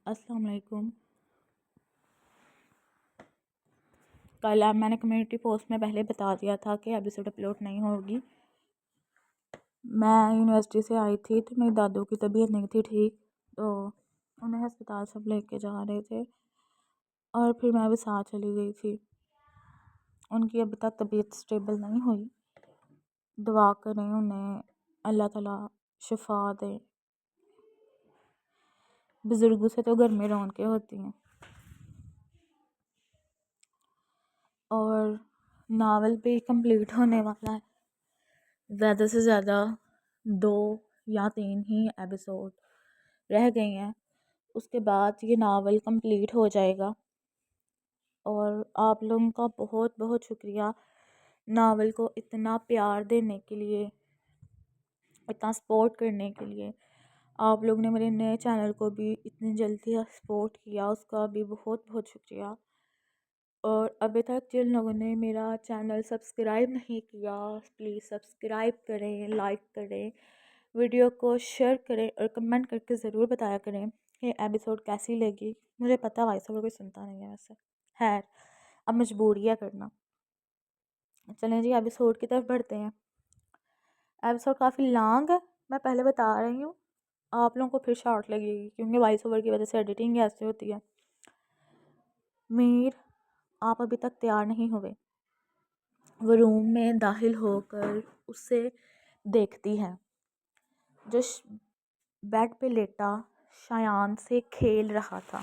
السلام علیکم۔ کل میں نے کمیونٹی پوسٹ میں پہلے بتا دیا تھا کہ ایپیسوڈ اپلوڈ نہیں ہوگی۔ میں یونیورسٹی سے آئی تھی تو میری دادو کی طبیعت نہیں تھی ٹھیک، تو انہیں ہسپتال سب لے کے جا رہے تھے اور پھر میں بھی ساتھ چلی گئی تھی۔ ان کی ابھی تک طبیعت اسٹیبل نہیں ہوئی۔ دعا کریں انہیں اللہ تعالیٰ شفا دے۔ بزرگوں سے تو گھر میں رونقیں ہوتی ہیں۔ اور ناول بھی کمپلیٹ ہونے والا ہے، زیادہ سے زیادہ 2 یا 3 ہی ایپیسوڈ رہ گئی ہیں، اس کے بعد یہ ناول کمپلیٹ ہو جائے گا۔ اور آپ لوگوں کا بہت بہت شکریہ ناول کو اتنا پیار دینے کے لیے، اتنا سپورٹ کرنے کے لیے۔ آپ لوگ نے میرے نئے چینل کو بھی اتنی جلدی سپورٹ کیا، اس کا بھی بہت بہت شکریہ۔ اور ابھی تک جن لوگوں نے میرا چینل سبسکرائب نہیں کیا، پلیز سبسکرائب کریں، لائک کریں، ویڈیو کو شیئر کریں اور کمنٹ کر کے ضرور بتایا کریں کہ ایپیسوڈ کیسی لگی۔ مجھے پتہ وائس اوور کوئی سنتا نہیں ہے ویسے، خیر اب مجبوری ہے کرنا۔ چلیں جی ایپیسوڈ کی طرف بڑھتے ہیں۔ ایپیسوڈ کافی لانگ ہے، میں پہلے بتا رہی ہوں، آپ لوگوں کو پھر شارٹ لگے گی کیونکہ وائس اوور کی وجہ سے ایڈیٹنگ ایسے ہوتی ہے۔ میر آپ ابھی تک تیار نہیں ہوئے۔ وہ روم میں داخل ہو کر اسے دیکھتی ہے جو بیڈ پہ لیٹا شایان سے کھیل رہا تھا۔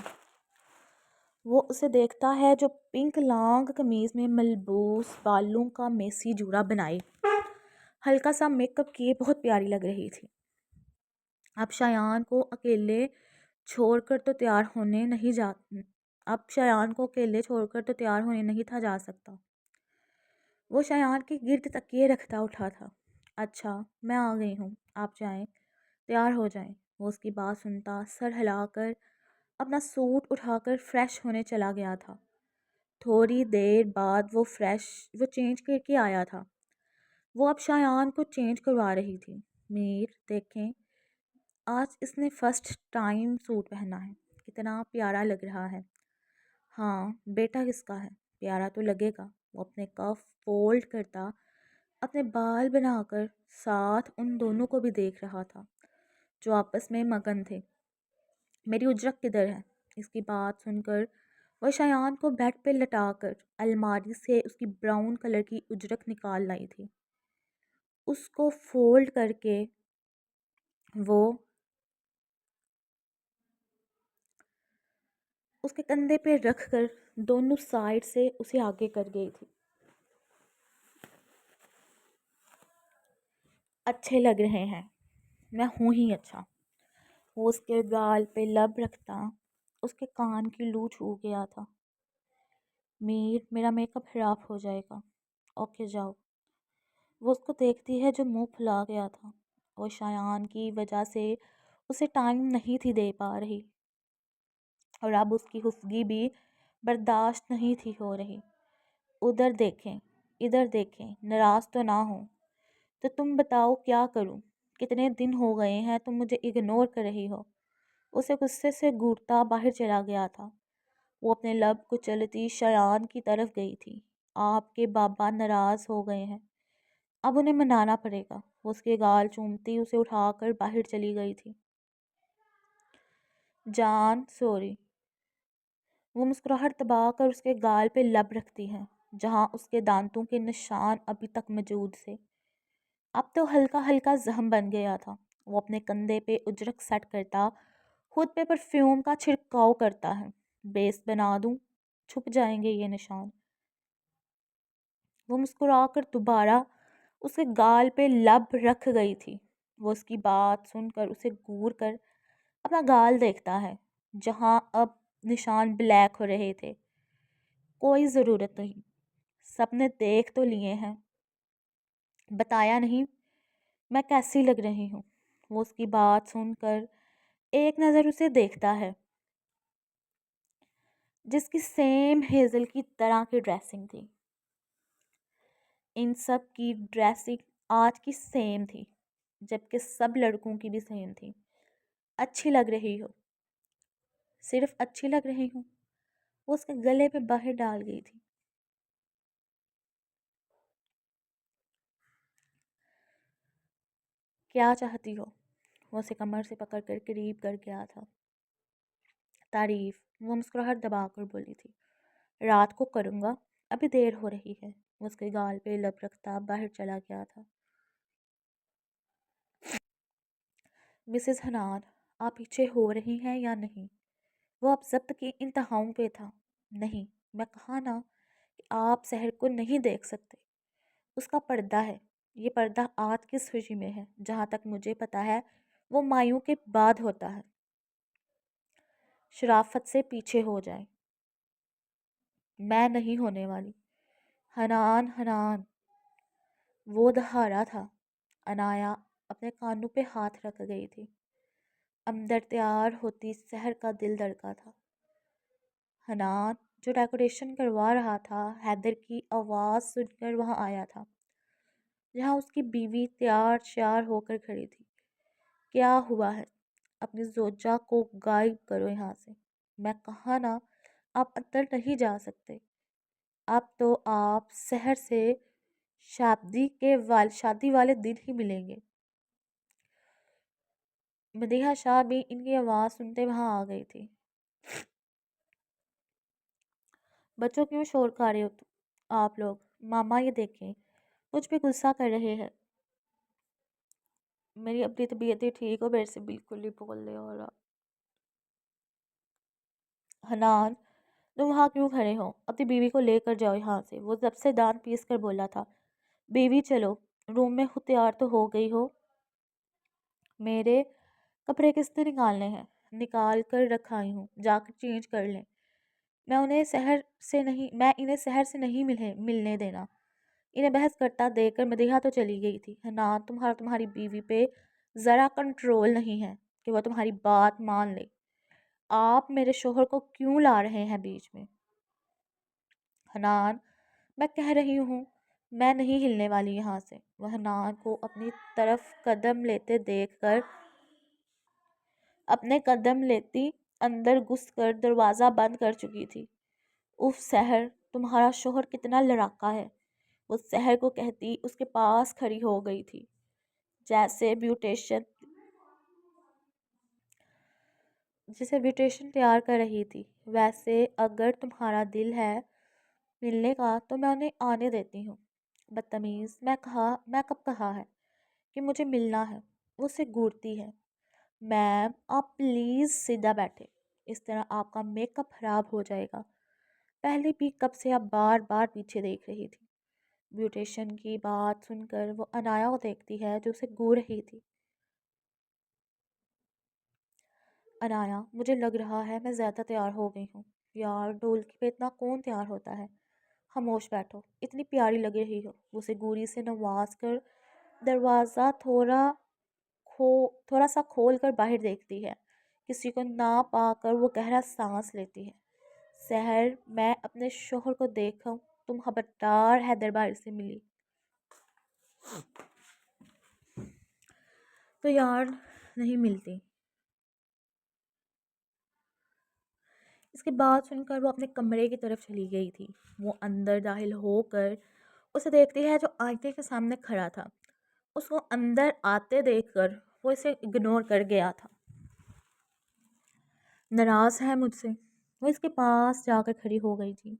وہ اسے دیکھتا ہے جو پنک لانگ قمیض میں ملبوس، بالوں کا میسی جوڑا بنائی، ہلکا سا میک اپ کیے بہت پیاری لگ رہی تھی۔ اب شایان کو اکیلے چھوڑ کر تو تیار ہونے نہیں تھا جا سکتا۔ وہ شایان کے گرد تکیے رکھتا اٹھا تھا۔ اچھا میں آ گئی ہوں، آپ جائیں، تیار ہو جائیں۔ وہ اس کی بات سنتا سر ہلا کر اپنا سوٹ اٹھا کر فریش ہونے چلا گیا تھا۔ تھوڑی دیر بعد وہ چینج کر کے آیا تھا۔ وہ اب شایان کو چینج کروا رہی تھی۔ میر دیکھیں، آج اس نے فرسٹ ٹائم سوٹ پہنا ہے، کتنا پیارا لگ رہا ہے۔ ہاں بیٹا کس کا ہے، پیارا تو لگے گا۔ وہ اپنے کف فولڈ کرتا اپنے بال بنا کر ساتھ ان دونوں کو بھی دیکھ رہا تھا جو آپس میں مگن تھے۔ میری اجرت کدھر ہے؟ اس کی بات سن کر وہ شایان کو بیڈ پہ لٹا کر الماری سے اس کی براؤن کلر کی اجرت نکال لائی تھی۔ اس کو فولڈ کر کے وہ اس کے کندھے پہ رکھ کر دونوں سائڈ سے اسے آگے کر گئی تھی۔ اچھے لگ رہے ہیں، میں ہوں ہی اچھا۔ وہ اس کے گال پہ لب رکھتا اس کے کان کی لو چھو گیا تھا۔ میر میرا میک اپ خراب ہو جائے گا، اوکے جاؤ۔ وہ اس کو دیکھتی ہے جو منہ پھلا گیا تھا۔ وہ شایان کی وجہ سے اسے ٹائم نہیں تھی دے پا رہی اور اب اس کی خفگی بھی برداشت نہیں تھی ہو رہی۔ ادھر دیکھیں، ادھر دیکھیں، ناراض تو نہ ہو تو تم بتاؤ کیا کروں؟ کتنے دن ہو گئے ہیں تم مجھے اگنور کر رہی ہو؟ اسے غصے سے گھوٹتا باہر چلا گیا تھا۔ وہ اپنے لب کچلتی شایان کی طرف گئی تھی۔ آپ کے بابا ناراض ہو گئے ہیں، اب انہیں منانا پڑے گا۔ وہ اس کے گال چومتی اسے اٹھا کر باہر چلی گئی تھی۔ جان سوری۔ وہ مسکراہٹ دبا کر اس کے گال پہ لب رکھتی ہے جہاں اس کے دانتوں کے نشان ابھی تک موجود تھے۔ اب تو ہلکا ہلکا زخم بن گیا تھا۔ وہ اپنے کندھے پہ اجرت سیٹ کرتا خود پہ پرفیوم کا چھڑکاؤ کرتا ہے۔ بیس بنا دوں، چھپ جائیں گے یہ نشان۔ وہ مسکرا کر دوبارہ اس کے گال پہ لب رکھ گئی تھی۔ وہ اس کی بات سن کر اسے گور کر اپنا گال دیکھتا ہے جہاں اب نشان بلیک ہو رہے تھے۔ کوئی ضرورت نہیں، سب نے دیکھ تو لیے ہیں، بتایا نہیں میں کیسی لگ رہی ہوں۔ وہ اس کی بات سن کر ایک نظر اسے دیکھتا ہے جس کی سیم ہیزل کی طرح کی ڈریسنگ تھی۔ ان سب کی ڈریسنگ آج کی سیم تھی، جبکہ سب لڑکوں کی بھی سیم تھی۔ اچھی لگ رہی ہو۔ صرف اچھی لگ رہی ہوں، وہ اس کے گلے میں باہر ڈال گئی تھی۔ کیا چاہتی ہو؟ وہ اسے کمر سے پکڑ کر قریب کر گیا تھا۔ تعریف، وہ مسکراہٹ دبا کر بولی تھی۔ رات کو کروں گا، ابھی دیر ہو رہی ہے۔ وہ اس کے گال پہ لب رکھتا باہر چلا گیا تھا۔ مسز حنان، آپ پیچھے ہو رہی ہیں یا نہیں؟ وہ اب ضبط کی انتہاؤں پہ تھا۔ نہیں، میں کہا نا کہ آپ سحر کو نہیں دیکھ سکتے۔ اس کا پردہ ہے۔ یہ پردہ آج کس خوشی میں ہے؟ جہاں تک مجھے پتا ہے وہ مایوں کے بعد ہوتا ہے۔ شرافت سے پیچھے ہو جائیں۔ میں نہیں ہونے والی۔ حنان، حنان، وہ دہارا تھا۔ عنایا اپنے کانوں پہ ہاتھ رکھ گئی تھی۔ اندر تیار ہوتی سحر کا دل دھڑکا تھا۔ حنان، جو ڈیکوریشن کروا رہا تھا، حیدر کی آواز سن کر وہاں آیا تھا، جہاں اس کی بیوی تیار شیار ہو کر کھڑی تھی۔ کیا ہوا ہے؟ اپنی زوجہ کو غائب کرو یہاں سے۔ میں کہا نا، آپ اندر نہیں جا سکتے۔ اب تو آپ سحر سے شادی والے دن ہی ملیں گے۔ مدیحہ شاہ بھی ان کی آواز سنتے وہاں آ گئی تھی۔ بچوں کیوں شور کھا رہے ہو آپ لوگ؟ ماما یہ دیکھیں، مجھ پہ غصہ کر رہے ہیں۔ میری اپنی طبیعت ہی ٹھیک ہو، میرے سے بالکل نہیں بول رہے ہو رہا۔ حنان، تم وہاں کیوں کھڑے ہو؟ اپنی بیوی کو لے کر جاؤ یہاں سے۔ وہ ضبط سے دانت پیس کر بولا تھا۔ بیوی چلو، روم میں خود تیار تو ہو گئی ہو۔ میرے کپڑے کس نے نکالنے ہیں؟ نکال کر رکھائی ہوں، جا کر چینج کر لیں۔ میں انہیں سحر سے نہیں ملنے دینا۔ انہیں بحث کرتا دیکھ کر مدیحہ تو چلی گئی تھی۔ حنان، تمہاری بیوی پہ ذرا کنٹرول نہیں ہے کہ وہ تمہاری بات مان لے۔ آپ میرے شوہر کو کیوں لا رہے ہیں بیچ میں؟ حنان، میں کہہ رہی ہوں میں نہیں ہلنے والی یہاں سے۔ وہ حنان کو اپنی طرف قدم لیتے دیکھ کر اپنے قدم لیتی اندر گھس کر دروازہ بند کر چکی تھی۔ اف سحر، تمہارا شوہر کتنا لڑاکا ہے، وہ سحر کو کہتی اس کے پاس کھڑی ہو گئی تھی، جیسے بیوٹیشن تیار کر رہی تھی۔ ویسے اگر تمہارا دل ہے ملنے کا تو میں انہیں آنے دیتی ہوں۔ بدتمیز، میں کب کہا ہے کہ مجھے ملنا ہے؟ وہ اسے گھورتی ہے۔ میم، آپ پلیز سیدھا بیٹھے، اس طرح آپ کا میک اپ خراب ہو جائے گا۔ پہلے بھی کب سے آپ بار بار پیچھے دیکھ رہی تھی۔ بیوٹیشن کی بات سن کر وہ عنایا کو دیکھتی ہے جو اسے گھور رہی تھی۔ عنایا، مجھے لگ رہا ہے میں زیادہ تیار ہو گئی ہوں۔ یار، ڈھولکی پہ اتنا کون تیار ہوتا ہے؟ خاموش بیٹھو، اتنی پیاری لگ رہی ہو۔ وہ اسے گوری سے نواز کر دروازہ تھوڑا سا کھول کر باہر دیکھتی ہے۔ کسی کو نہ پا کر وہ گہرا سانس لیتی ہے۔ سحر، میں اپنے شوہر کو دیکھوں، تم خبردار حیدر باہر سے ملی تو یار نہیں ملتی۔ اس کے بعد سن کر وہ اپنے کمرے کی طرف چلی گئی تھی۔ وہ اندر داخل ہو کر اسے دیکھتی ہے جو آئینے کے سامنے کھڑا تھا۔ اس کو اندر آتے دیکھ کر وہ اسے اگنور کر گیا تھا۔ ناراض ہے مجھ سے؟ وہ اس کے پاس جا کر کھڑی ہو گئی تھی۔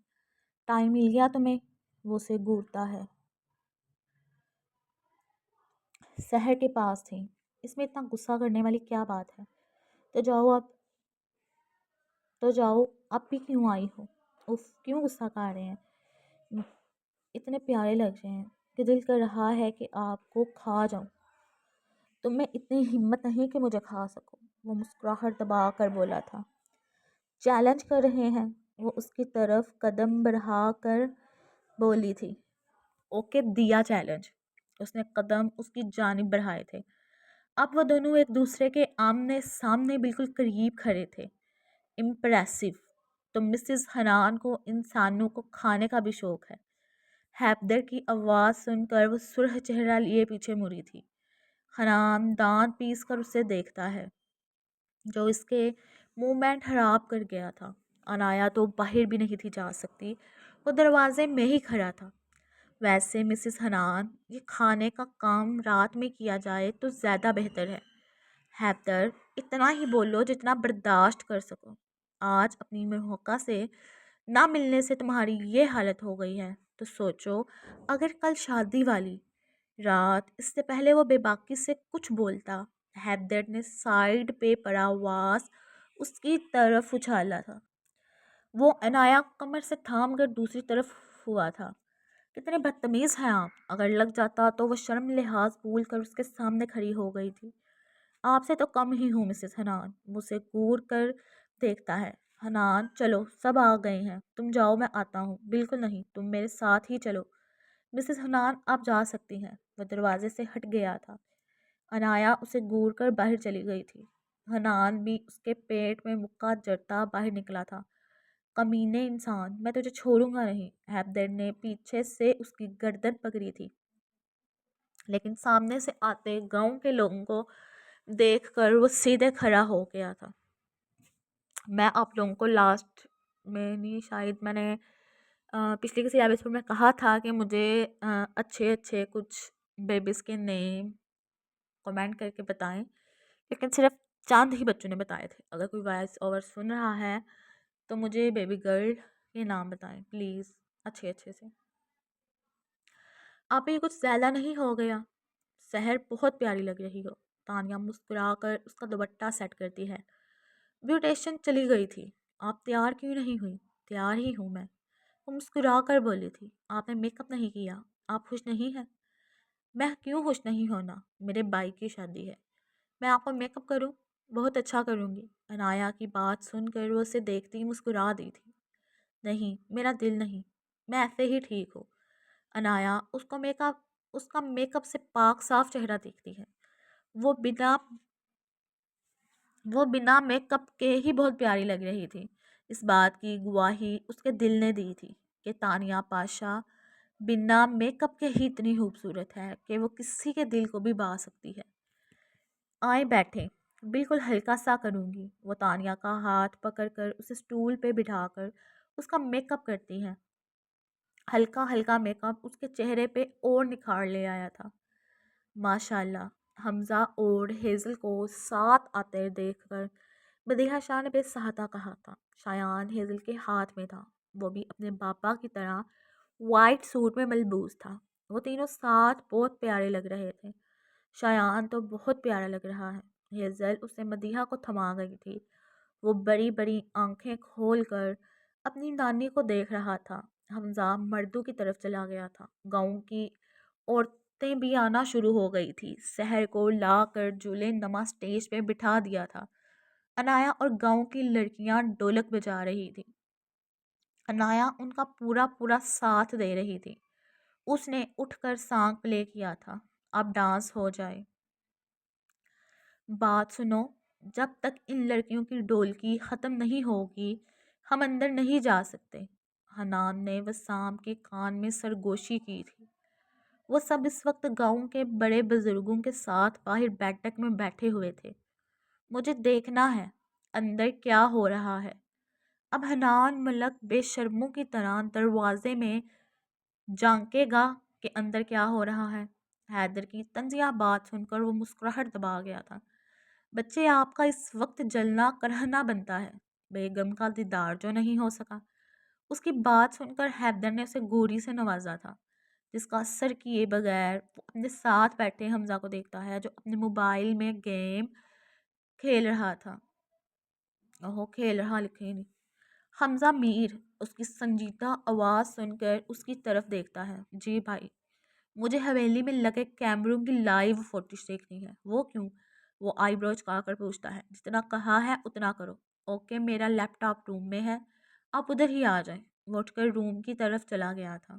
ٹائم مل گیا تمہیں؟ وہ اسے گھورتا ہے۔ سحر کے پاس تھی، اس میں اتنا غصہ کرنے والی کیا بات ہے؟ تو جاؤ، اب بھی کیوں آئی ہو؟ کیوں غصہ کر رہے ہیں؟ اتنے پیارے لگ رہے ہیں کہ دل کر رہا ہے کہ آپ کو کھا جاؤں۔ تم میں اتنی ہمت نہیں کہ مجھے کھا سکو، وہ مسکراہٹ دبا کر بولا تھا۔ چیلنج کر رہے ہیں؟ وہ اس کی طرف قدم بڑھا کر بولی تھی۔ اوکے، دیا چیلنج۔ اس نے قدم اس کی جانب بڑھائے تھے۔ اب وہ دونوں ایک دوسرے کے آمنے سامنے بالکل قریب کھڑے تھے۔ امپریسو، تو مسز حنان کو انسانوں کو کھانے کا بھی شوق ہے۔ حیدر کی آواز سن کر وہ سرخ چہرہ لیے پیچھے مڑی تھی۔ حنان دانت پیس کر اسے دیکھتا ہے جو اس کے موومنٹ خراب کر گیا تھا۔ انایا تو باہر بھی نہیں تھی جا سکتی، وہ دروازے میں ہی کھڑا تھا۔ ویسے مسز حنان، یہ کھانے کا کام رات میں کیا جائے تو زیادہ بہتر ہے۔ حیدر، اتنا ہی بولو جتنا برداشت کر سکو۔ آج اپنی موقع سے نہ ملنے سے تمہاری یہ حالت ہو گئی ہے تو سوچو اگر کل شادی والی رات اس سے پہلے وہ بے باکی سے کچھ بولتا۔ حیدر نے سائیڈ پہ پڑا واس اس کی طرف اچھالا تھا۔ وہ عنایا کمر سے تھام کر دوسری طرف ہوا تھا۔ کتنے بدتمیز ہیں آپ، اگر لگ جاتا تو وہ شرم لحاظ بھول کر اس کے سامنے کھڑی ہو گئی تھی۔ آپ سے تو کم ہی ہوں مسز حنان، مجھ سے گور کر دیکھتا ہے۔ حنان، چلو سب آ گئے ہیں، تم جاؤ میں آتا ہوں۔ بالکل نہیں، تم میرے ساتھ ہی چلو۔ مسز حنان، آپ جا سکتی ہیں۔ وہ دروازے سے ہٹ گیا تھا۔ انایا اسے گور کر باہر چلی گئی تھی۔ حنان بھی اس کے پیٹ میں مکہ جڑتا باہر نکلا تھا۔ کمینے انسان، میں تجھے چھوڑوں گا نہیں۔ حیدر نے پیچھے سے اس کی گردن پکڑی تھی، لیکن سامنے سے آتے گاؤں کے لوگوں کو دیکھ کر وہ سیدھے کھڑا ہو گیا تھا۔ میں آپ لوگوں کو لاسٹ میں نہیں، شاید میں نے پچھلی کسی ایپیسوڈ میں کہا تھا کہ مجھے اچھے اچھے کچھ بیبیز کے نیم کمنٹ کر کے بتائیں، لیکن صرف چند ہی بچوں نے بتائے تھے۔ اگر کوئی وائس اوور سن رہا ہے تو مجھے بیبی گرل کے نام بتائیں پلیز، اچھے اچھے سے۔ آپ یہ کچھ زیادہ نہیں ہو گیا؟ سحر بہت پیاری لگ رہی ہو۔ تانیہ مسکرا کر اس کا دوپٹہ سیٹ کرتی ہے۔ بیوٹیشن چلی گئی تھی، آپ تیار کیوں نہیں ہوئی؟ تیار ہی ہوں میں، وہ مسکرا کر بولی تھی۔ آپ نے میک اپ نہیں کیا، آپ خوش نہیں ہیں؟ میں کیوں خوش نہیں ہونا، میرے بھائی کی شادی ہے، میں آپ کو میک اپ کروں؟ بہت اچھا کروں گی۔ انایا کی بات سن کر وہ اسے دیکھتی مسکرا دی تھی۔ نہیں، میرا دل نہیں، میں ایسے ہی ٹھیک ہوں۔ انایا اس کا میک اپ سے پاک صاف چہرہ دیکھتی ہے۔ وہ بنا میک اپ کے ہی بہت پیاری لگ رہی تھی۔ اس بات کی گواہی اس کے دل نے دی تھی کہ تانیہ پاشا بنا میک اپ کے ہی اتنی خوبصورت ہے کہ وہ کسی کے دل کو بھی بھا سکتی ہے۔ آئے بیٹھیں، بالکل ہلکا سا کروں گی۔ وہ تانیہ کا ہاتھ پکڑ کر اسے سٹول پہ بٹھا کر اس کا میک اپ کرتی ہیں۔ ہلکا ہلکا میک اپ اس کے چہرے پہ اور نکھار لے آیا تھا۔ ماشاءاللہ، حمزہ اور ہیزل کو ساتھ آتے دیکھ کر بدیہا شاہ نے بے سہاتا کہا تھا۔ شایان ہیزل کے ہاتھ میں تھا، وہ بھی اپنے پاپا کی طرح وائٹ سوٹ میں ملبوس تھا۔ وہ تینوں ساتھ بہت پیارے لگ رہے تھے۔ شایان تو بہت پیارا لگ رہا ہے۔ ہیزل اسے مدیحہ کو تھما گئی تھی۔ وہ بڑی بڑی آنکھیں کھول کر اپنی نانی کو دیکھ رہا تھا۔ حمزہ مردوں کی طرف چلا گیا تھا۔ گاؤں کی عورتیں بھی آنا شروع ہو گئی تھی۔ سحر کو لا کر جولے نما سٹیج پہ بٹھا دیا تھا۔ انایا اور گاؤں کی لڑکیاں ڈھولک بجا رہی تھی۔ انایا ان کا پورا پورا ساتھ دے رہی تھی۔ اس نے اٹھ کر سانگ پلے کیا تھا۔ اب ڈانس ہو جائے۔ بات سنو، جب تک ان لڑکیوں کی ڈھولکی ختم نہیں ہوگی ہم اندر نہیں جا سکتے۔ حنان نے وسام کے کان میں سرگوشی کی تھی۔ وہ سب اس وقت گاؤں کے بڑے بزرگوں کے ساتھ باہر بیٹھک میں بیٹھے ہوئے تھے۔ مجھے دیکھنا ہے اندر کیا ہو رہا ہے۔ اب حنان ملک بے شرموں کی طرح دروازے میں جھانکے گا کہ اندر کیا ہو رہا ہے۔ حیدر کی طنزیہ بات سن کر وہ مسکراہٹ دبا گیا تھا۔ بچے، آپ کا اس وقت جلنا کرہنا بنتا ہے، بیگم کا دیدار جو نہیں ہو سکا۔ اس کی بات سن کر حیدر نے اسے گوری سے نوازا تھا، جس کا اثر کیے بغیر وہ اپنے ساتھ بیٹھے حمزہ کو دیکھتا ہے جو اپنے موبائل میں گیم کھیل رہا تھا۔ کھیل رہا لکھے نہیں۔ حمزہ میر اس کی سنجیدہ آواز سن کر اس کی طرف دیکھتا ہے۔ جی بھائی، مجھے حویلی میں لگے کیمروں کی لائیو فوٹیج دیکھنی ہے۔ وہ کیوں؟ وہ آئی برو چکا کر پوچھتا ہے۔ جتنا کہا ہے اتنا کرو۔ اوکے، میرا لیپ ٹاپ روم میں ہے، آپ ادھر ہی آ جائیں۔ وہ اٹھ کر روم کی طرف چلا گیا تھا۔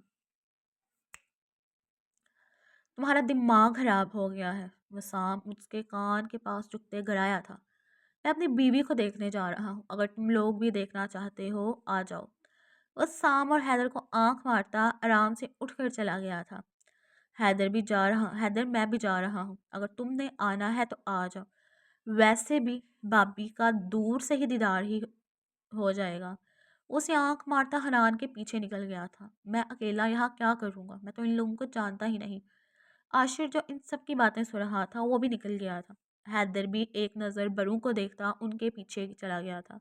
تمہارا دماغ خراب ہو گیا ہے، وسام اس کے کان کے پاس جھکتے گڑایا تھا۔ میں اپنی بیوی کو دیکھنے جا رہا ہوں، اگر تم لوگ بھی دیکھنا چاہتے ہو آ جاؤ۔ وسام اور حیدر کو آنکھ مارتا آرام سے اٹھ کر چلا گیا تھا۔ حیدر، میں بھی جا رہا ہوں، اگر تم نے آنا ہے تو آ جاؤ۔ ویسے بھی بابی کا دور سے ہی دیدار ہی ہو جائے گا۔ اسے آنکھ مارتا حنان کے پیچھے نکل گیا تھا۔ میں اکیلا یہاں کیا کروں گا؟ میں تو ان لوگوں کو جانتا ہی نہیں۔ عاشر جو ان سب کی باتیں سن رہا تھا وہ بھی نکل گیا تھا۔ حیدر بھی ایک نظر بروں کو دیکھتا ان کے پیچھے چلا گیا تھا۔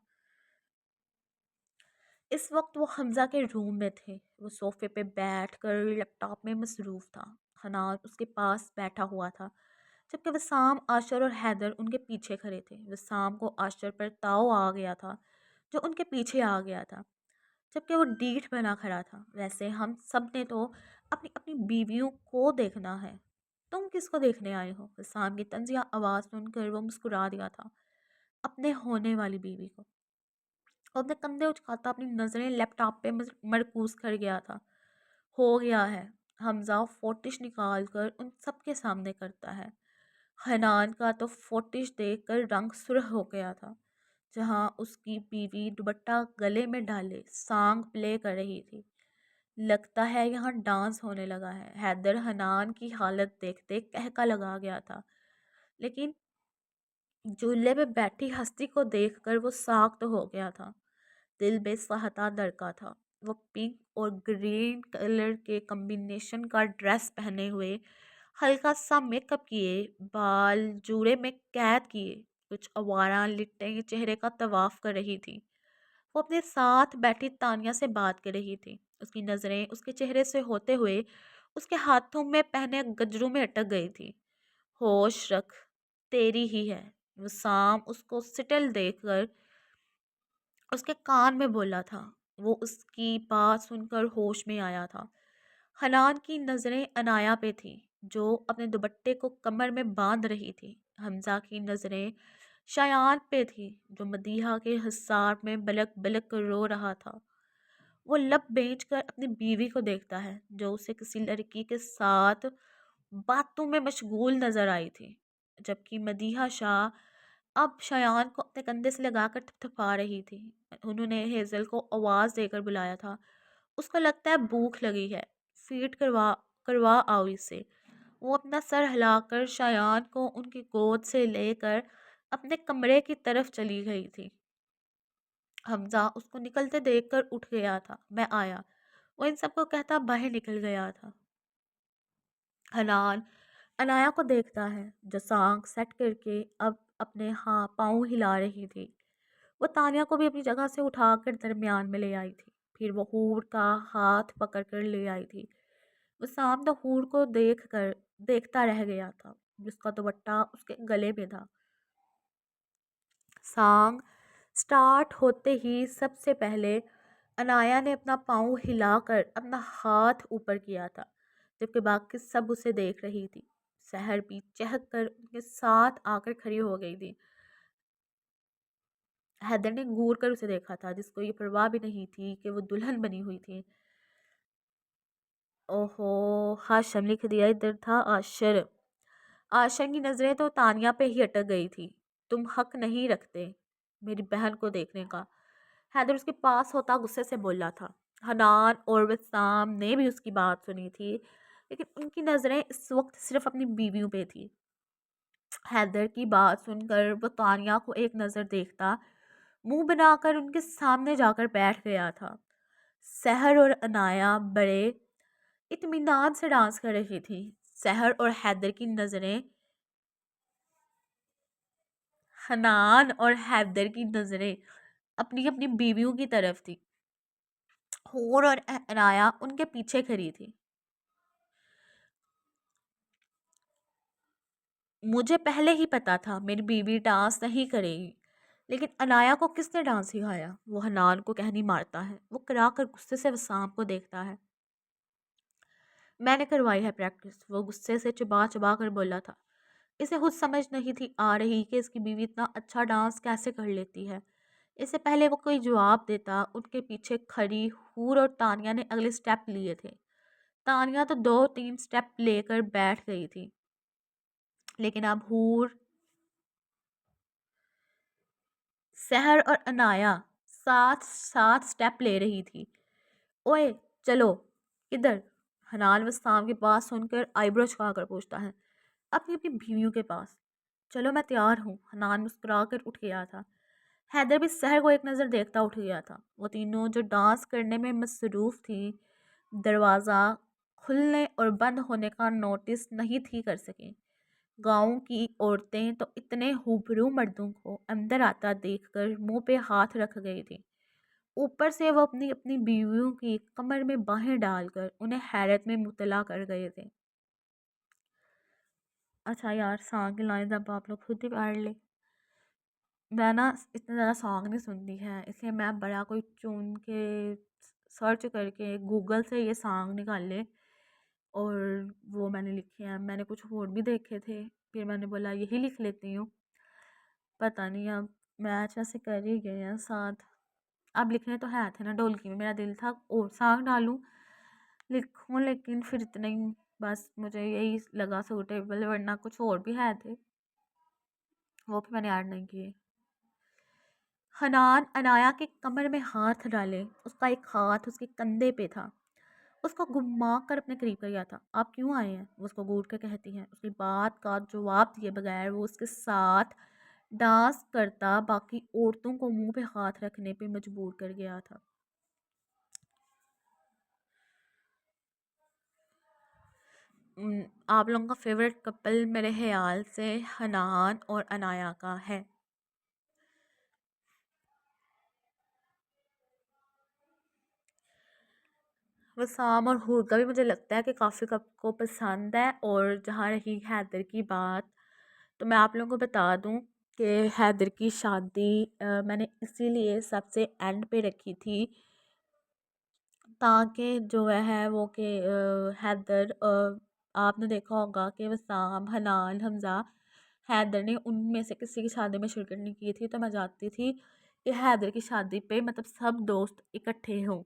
اس وقت وہ حمزہ کے روم میں تھے۔ وہ صوفے پہ بیٹھ کر لیپ ٹاپ میں مصروف تھا۔ حنان اس کے پاس بیٹھا ہوا تھا جبکہ وسام، عاشر اور حیدر ان کے پیچھے کھڑے تھے۔ وسام کو عاشر پر تاؤ آ گیا تھا جو ان کے پیچھے آ گیا تھا جبکہ وہ ڈیٹھ بنا کھڑا تھا۔ ویسے ہم سب نے تو اپنی اپنی بیویوں کو دیکھنا ہے، تم کس کو دیکھنے آئے ہو؟ وسام کی طنزیہ آواز سن کر وہ مسکرا دیا تھا اپنے ہونے والی بیوی کو۔ اور اپنے کندھے اچکاتا اپنی نظریں لیپ ٹاپ پہ مرکوز کر گیا تھا۔ ہو گیا ہے، حمزہ فوٹش نکال کر ان سب کے سامنے کرتا ہے۔ حنان کا تو فوٹش دیکھ کر رنگ سرخ ہو گیا تھا۔ جہاں اس کی بیوی دوپٹہ گلے میں ڈالے سانگ پلے کر رہی تھی، لگتا ہے یہاں ڈانس ہونے لگا ہے۔ حیدر حنان کی حالت دیکھتے کہکا لگا گیا تھا، لیکن جھولے پہ بیٹھی ہستی کو دیکھ کر وہ ساخت ہو گیا تھا۔ دل بے سہتا دھڑکا تھا۔ وہ پنک اور گرین کلر کے کمبینیشن کا ڈریس پہنے ہوئے، ہلکا سا میک اپ کیے، بال جوڑے میں قید کیے، کچھ آوارہ لٹیں چہرے کا طواف کر رہی تھی۔ وہ اپنے ساتھ بیٹھی تانیہ سے بات کر رہی تھی۔ اس کی نظریں اس کے چہرے سے ہوتے ہوئے اس کے ہاتھوں میں پہنے گجروں میں اٹک گئی تھی۔ ہوش رکھ، تیری ہی ہے، وسام اس کو سٹل دیکھ کر اس کے کان میں بولا تھا۔ وہ اس کی بات سن کر ہوش میں آیا تھا۔ حنان کی نظریں عنایا پہ تھی جو اپنے دوپٹے کو کمر میں باندھ رہی تھی۔ حمزہ کی نظریں شایان پہ تھی جو مدیحہ کے حصار میں بلک بلک کر رو رہا تھا۔ وہ لب بینچ کر اپنی بیوی کو دیکھتا ہے جو اسے کسی لڑکی کے ساتھ باتوں میں مشغول نظر آئی تھی، جبکہ مدیحہ شاہ اب شایان کو اپنے کندھے سے لگا کر تھپ تھپا رہی تھی۔ انہوں نے ہیزل کو آواز دے کر بلایا تھا۔ اس کو لگتا ہے بھوک لگی ہے، فیڈ کروا آؤ اسے۔ وہ اپنا سر ہلا کر شایان کو ان کی گود سے لے کر اپنے کمرے کی طرف چلی گئی تھی۔ حمزہ اس کو نکلتے دیکھ کر اٹھ گیا تھا۔ میں آیا، وہ ان سب کو کہتا باہر نکل گیا تھا۔ حنان عنایا کو دیکھتا ہے جو سانگ سیٹ کر کے اب اپنے پاؤں ہلا رہی تھی۔ وہ تانیہ کو بھی اپنی جگہ سے اٹھا کر درمیان میں لے آئی تھی، پھر وہ حور کا ہاتھ پکڑ کر لے آئی تھی۔ وہ سامنے حور کو دیکھتا رہ گیا تھا جس کا دوپٹہ اس کے گلے میں تھا۔ سانگ سٹارٹ ہوتے ہی سب سے پہلے عنایا نے اپنا پاؤں ہلا کر اپنا ہاتھ اوپر کیا تھا، جبکہ باقی سب اسے دیکھ رہی تھی۔ سحر بھی چہک کر ان کے ساتھ آ کر کھڑی ہو گئی تھی۔ حیدر نے گور کر اسے دیکھا تھا جس کو یہ پرواہ بھی نہیں تھی کہ وہ دلہن بنی ہوئی تھی۔ اوہو، ہاشم لکھ دیا ادھر تھا عاشر۔ عاشر کی نظریں تو تانیہ پہ ہی اٹک گئی تھی۔ تم حق نہیں رکھتے میری بہن کو دیکھنے کا، حیدر اس کے پاس ہوتا غصے سے بولا تھا۔ حنان اور وسام نے بھی اس کی بات سنی تھی لیکن ان کی نظریں اس وقت صرف اپنی بیویوں پہ تھی۔ حیدر کی بات سن کر وہ تانیہ کو ایک نظر دیکھتا منہ بنا کر ان کے سامنے جا کر بیٹھ گیا تھا۔ سحر اور عنایا بڑے اطمینان سے ڈانس کر رہی تھی۔ سحر اور حیدر کی نظریں حنان اور حیدر کی نظریں اپنی اپنی بیویوں کی طرف تھی۔ حور اور عنایا ان کے پیچھے کھڑی تھی۔ مجھے پہلے ہی پتا تھا میری بیوی ڈانس نہیں کرے گی، لیکن عنایا کو کس نے ڈانس سکھایا؟ وہ حنان کو کہنی مارتا ہے۔ وہ کرا کر غصے سے وسام کو دیکھتا ہے۔ میں نے کروائی ہے پریکٹس، وہ غصے سے چبا چبا کر بولا تھا۔ اسے خود سمجھ نہیں تھی آ رہی کہ اس کی بیوی اتنا اچھا ڈانس کیسے کر لیتی ہے۔ اس سے پہلے وہ کوئی جواب دیتا ان کے پیچھے کھڑی حور اور تانیہ نے اگلے سٹیپ لیے تھے۔ تانیہ تو 2-3 سٹیپ لے کر بیٹھ گئی تھی، لیکن اب حور، سحر اور عنایا ساتھ ساتھ سٹیپ لے رہی تھی۔ اوئے چلو کدھر؟ حنان وسام کی بات سن کر آئی برو چکا کر پوچھتا ہے۔ اپنی اپنی بیویوں کے پاس۔ چلو میں تیار ہوں، حنان مسکرا کر اٹھ گیا تھا۔ حیدر بھی سحر کو ایک نظر دیکھتا اٹھ گیا تھا۔ وہ تینوں جو ڈانس کرنے میں مصروف تھی، دروازہ کھلنے اور بند ہونے کا نوٹس نہیں تھی کر سکیں۔ گاؤں کی عورتیں تو اتنے ہوبرو مردوں کو اندر آتا دیکھ کر منہ پہ ہاتھ رکھ گئی تھی، اوپر سے وہ اپنی اپنی بیویوں کی کمر میں باہیں ڈال کر انہیں حیرت میں مبتلا کر گئے تھے۔ اچھا یار، سانگ کی لائنز اب آپ لوگ خود ہی پڑھ لیں۔ میں نا اتنا زیادہ سانگ نہیں سنتی ہے، اس لیے میں بڑا کوئی چن کے سرچ کر کے گوگل سے یہ سانگ نکال لے اور وہ میں نے لکھے ہیں۔ میں نے کچھ اور بھی دیکھے تھے، پھر میں نے بولا یہی لکھ لیتی ہوں۔ پتہ نہیں اب میچ ایسے کر ہی گئے ہیں ساتھ، اب لکھنے تو ہے تھے نا، ڈھولکی میں میرا دل تھا اور سانگ ڈالوں لکھوں، لیکن پھر اتنا ہی بس مجھے یہی لگا سوٹیبل، ورنہ کچھ اور بھی ہے تھے، وہ بھی میں نے ایڈ نہیں کیے۔ حنان عنایا کے کمر میں ہاتھ ڈالے، اس کا ایک ہاتھ اس کے کندھے پہ تھا، اس کو گھما کر اپنے قریب کر گیا تھا۔ آپ کیوں آئے ہیں؟ وہ اس کو گھور کر کہتی ہیں۔ اس کی بات کا جواب دیے بغیر وہ اس کے ساتھ ڈانس کرتا باقی عورتوں کو منہ پہ ہاتھ رکھنے پہ مجبور کر گیا تھا۔ آپ لوگوں کا فیوریٹ کپل میرے خیال سے حنان اور عنایا کا ہے۔ وسام اور حور کا بھی مجھے لگتا ہے کہ کافی کو پسند ہے۔ اور جہاں رہی حیدر کی بات، تو میں آپ لوگوں کو بتا دوں کہ حیدر کی شادی میں نے اسی لیے سب سے اینڈ پہ رکھی تھی، تاکہ جو ہے وہ کہ حیدر آپ نے دیکھا ہوگا کہ وسام، حنان، حمزہ، حیدر نے ان میں سے کسی کی شادی میں شرکت نہیں کی تھی، تو میں چاہتی تھی کہ حیدر کی شادی پہ مطلب سب دوست اکٹھے ہوں،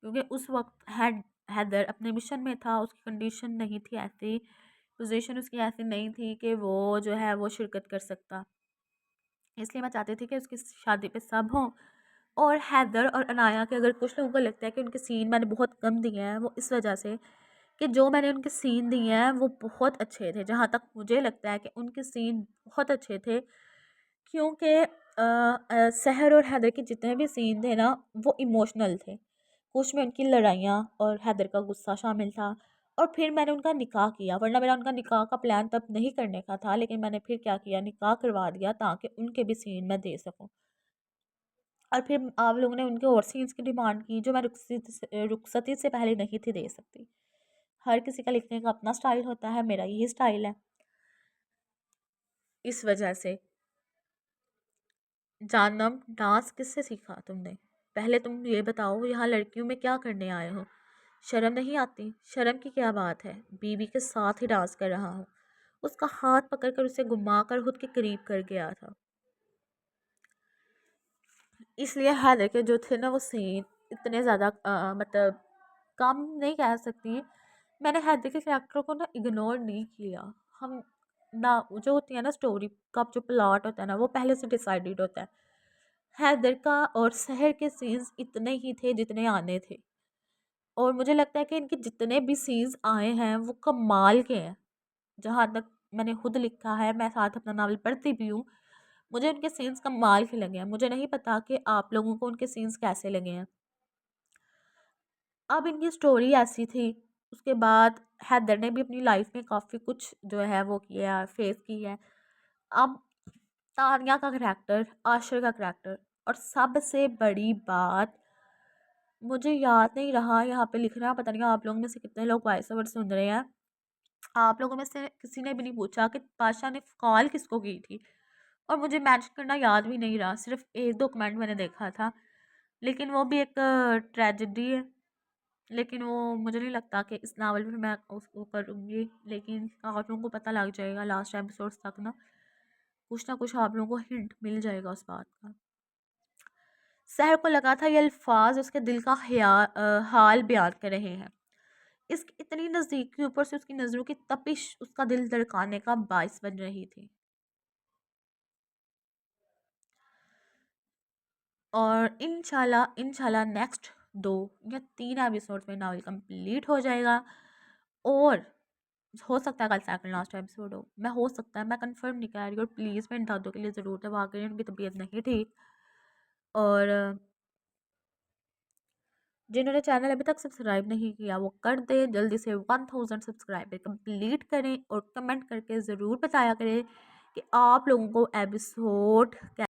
کیونکہ اس وقت حیدر اپنے مشن میں تھا، اس کی کنڈیشن نہیں تھی ایسی، پوزیشن اس کی ایسی نہیں تھی کہ وہ جو ہے وہ شرکت کر سکتا، اس لیے میں چاہتی تھی کہ اس کی شادی پہ سب ہوں۔ اور حیدر اور عنایا کے اگر کچھ لوگوں کو لگتا ہے کہ ان کے سین میں نے بہت کم دیے ہیں، وہ اس وجہ سے کہ جو میں نے ان کے سین دیے ہیں وہ بہت اچھے تھے، جہاں تک مجھے لگتا ہے کہ ان کے سین بہت اچھے تھے، کیونکہ سحر اور حیدر کے جتنے بھی سین تھے نا وہ ایموشنل تھے، کچھ میں ان کی لڑائیاں اور حیدر کا غصہ شامل تھا، اور پھر میں نے ان کا نکاح کیا، ورنہ میرا ان کا نکاح کا پلان تب نہیں کرنے کا تھا، لیکن میں نے پھر کیا کیا، نکاح کروا دیا تاکہ ان کے بھی سین میں دے سکوں۔ اور پھر آپ لوگوں نے ان کے اور سینس کی ڈیمانڈ کی جو میں رخصتی سے پہلے نہیں تھی دے سکتی۔ ہر کسی کا لکھنے کا اپنا سٹائل ہوتا ہے، میرا یہی سٹائل ہے، اس وجہ سے۔ جانم، ڈانس کس سے سیکھا تم نے؟ پہلے تم یہ بتاؤ یہاں لڑکیوں میں کیا کرنے آئے ہو؟ شرم نہیں آتی؟ شرم کی کیا بات ہے، بیوی کے ساتھ ہی ڈانس کر رہا ہوں۔ اس کا ہاتھ پکڑ کر اسے گھما کر خود کے قریب کر گیا تھا۔ اس لیے حیدر کے جو تھے نا وہ سین اتنے زیادہ مطلب کم نہیں کہہ سکتی، میں نے حیدر کے کریکٹر کو نا اگنور نہیں کیا، ہم نہ جو ہوتی ہے نا اسٹوری کا جو پلاٹ ہوتا ہے نا وہ پہلے سے ڈیسائیڈڈ ہوتا ہے۔ حیدر کا اور سحر کے سینز اتنے ہی تھے جتنے آنے تھے، اور مجھے لگتا ہے کہ ان کے جتنے بھی سینز آئے ہیں وہ کمال کے ہیں، جہاں تک میں نے خود لکھا ہے، میں ساتھ اپنا ناول پڑھتی بھی ہوں، مجھے ان کے سینز کمال کے لگے ہیں، مجھے نہیں پتا کہ آپ لوگوں کو ان کے سینز کیسے لگے ہیں۔ اب ان کی سٹوری ایسی تھی، اس کے بعد حیدر نے بھی اپنی لائف میں کافی کچھ جو ہے وہ کیا ہے، فیس کی ہے۔ اب تانیہ کا کریکٹر، عاشر کا کریکٹر، اور سب سے بڑی بات مجھے یاد نہیں رہا یہاں پہ لکھنا، پتہ نہیں آپ لوگوں میں سے کتنے لوگ وائس اوور سن رہے ہیں، آپ لوگوں میں سے کسی نے بھی نہیں پوچھا کہ بادشاہ نے کال کس کو کی تھی، اور مجھے مینشن کرنا یاد بھی نہیں رہا، صرف ایک دو کمنٹ میں نے دیکھا تھا، لیکن وہ بھی ایک ٹریجڈی ہے، لیکن وہ مجھے نہیں لگتا کہ اس ناول میں میں اس کو کروں گی، لیکن آپ لوگوں کو پتہ لگ جائے گا لاسٹ ایپیسوڈ تک نا، کچھ نہ کچھ آپ لوگوں کو ہنٹ مل جائے گا اس بات کا۔ سحر کو لگا تھا یہ الفاظ اس کے دل کا حال بیان کر رہے ہیں، اس کی اتنی نزدیکی اوپر سے اس کی نظروں کی تپش اس کا دل دھڑکانے کا باعث بن رہی تھی۔ اور انشاءاللہ نیکسٹ 2 یا 3 ایپیسوڈ میں ناول کمپلیٹ ہو جائے گا، اور ہو سکتا ہے کل سیکنڈ لاسٹ ایپیسوڈ ہو، ہو سکتا ہے، میں کنفرم نہیں کہہ رہی، اور پلیز میں ان دادوں کے لیے ضرور دعا کریں، ان کی طبیعت نہیں ٹھیک. اور جنہوں نے چینل ابھی تک سبسکرائب نہیں کیا وہ کر دیں، جلدی سے 1000 سبسکرائبر کمپلیٹ کریں، اور کمنٹ کر کے ضرور بتایا کریں کہ آپ لوگوں کو ایپیسوڈ